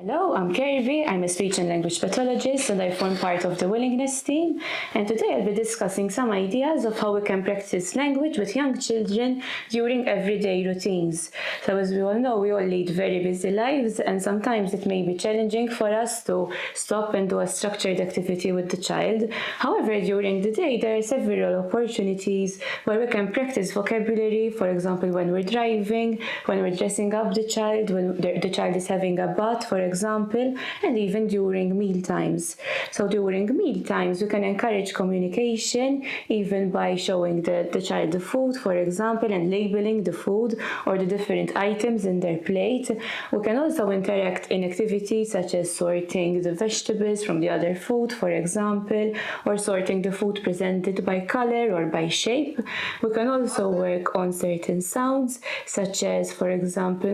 Hello, I'm Kirby. I'm a speech and language pathologist and I form part of the willingness team. And today I'll be discussing some ideas of how we can practice language with young children during everyday routines. So as we all know, we all lead very busy lives and sometimes it may be challenging for us to stop and do a structured activity with the child. However, during the day, there are several opportunities where we can practice vocabulary, for example, when we're driving, when we're dressing up the child, when the child is having a bath, for example, and even during meal times. So during meal times, we can encourage communication even by showing the child the food, for example, and labeling the food or the different items in their plate. We can also interact in activities such as sorting the vegetables from the other food, for example, or sorting the food presented by color or by shape. We can also work on certain sounds, such as, for example,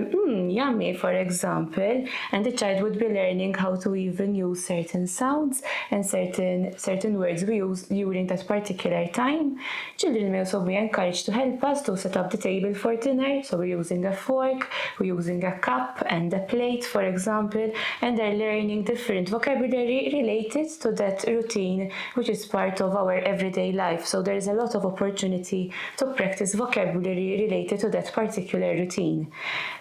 yummy, for example, and the child would be learning how to even use certain sounds and certain words we use during that particular time. Children may also be encouraged to help us to set up the table for dinner. So we're using a fork, we're using a cup and a plate, for example, and they're learning different vocabulary related to that routine, which is part of our everyday life. So there is a lot of opportunity to practice vocabulary related to that particular routine.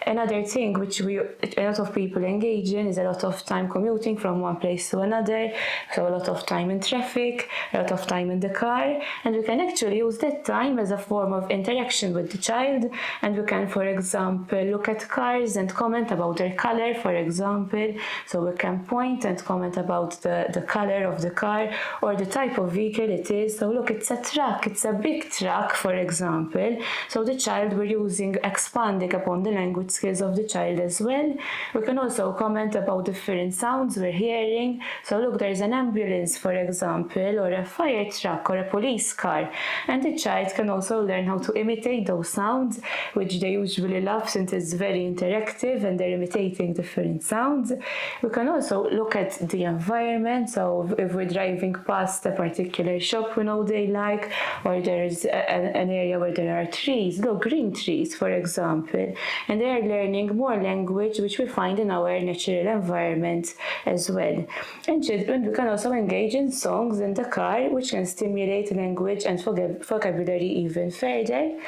Another thing which a lot of people engage in is a lot of time commuting from one place to another, so a lot of time in traffic, a lot of time in the car, and we can actually use that time as a form of interaction with the child, and we can, for example, look at cars and comment about their color, for example, so we can point and comment about the color of the car or the type of vehicle it is. So look, it's a truck, it's a big truck, for example. So the child, we're expanding upon the language skills of the child as well. We can also comment about different sounds we're hearing. So look, there's an ambulance, for example, or a fire truck or a police car, and the child can also learn how to imitate those sounds, which they usually love since it's very interactive and they're imitating different sounds. We can also look at the environment. So if we're driving past a particular shop we know they like, or there's an area where there are trees, look, green trees, for example, and they are learning more language which we find in our natural environment as well. And children, we can also engage in songs in the car, which can stimulate language and vocabulary even further.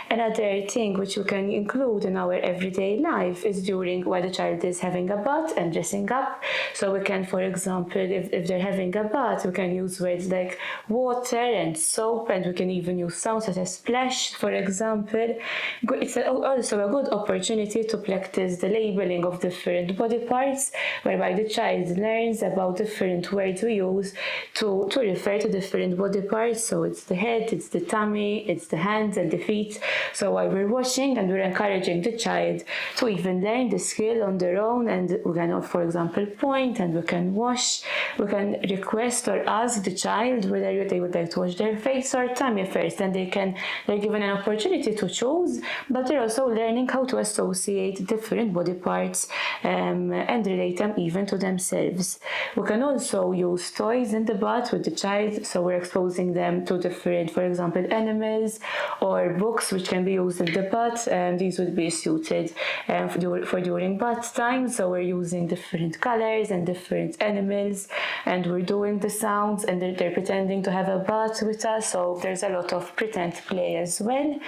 Another thing which we can include in our everyday life is while the child is having a bath and dressing up. So we can, for example, if they're having a bath, we can use words like water and soap, and we can even use sounds such as splash, for example. It's also a good opportunity to practice the labeling of different body parts, whereby the child learns about different words we use to refer to different body parts. So it's the head, it's the tummy, it's the hands and the feet. So while we're washing, and we're encouraging the child to even learn the skill on their own, and we can, for example, point and we can wash. We can request or ask the child whether they would like to wash their face or tummy first, and they're given an opportunity to choose, but they're also learning how to associate different body parts and relate them even to themselves. We can also use toys in the bath with the child, so we're exposing them to different, for example, animals or books which can be used in the bath, and these would be suited for during bath time. So we're using different colors and different animals, and we're doing the sounds, and they're pretending to have a bath with us, so there's a lot of pretend play as well.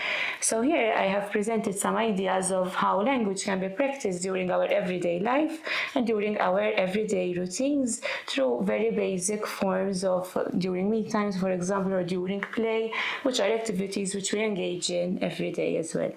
So here I have presented some ideas of how language can be practiced during our everyday life and during our everyday routines through very basic forms of during meal times, for example, or during play, which are activities which we engage in every day as well.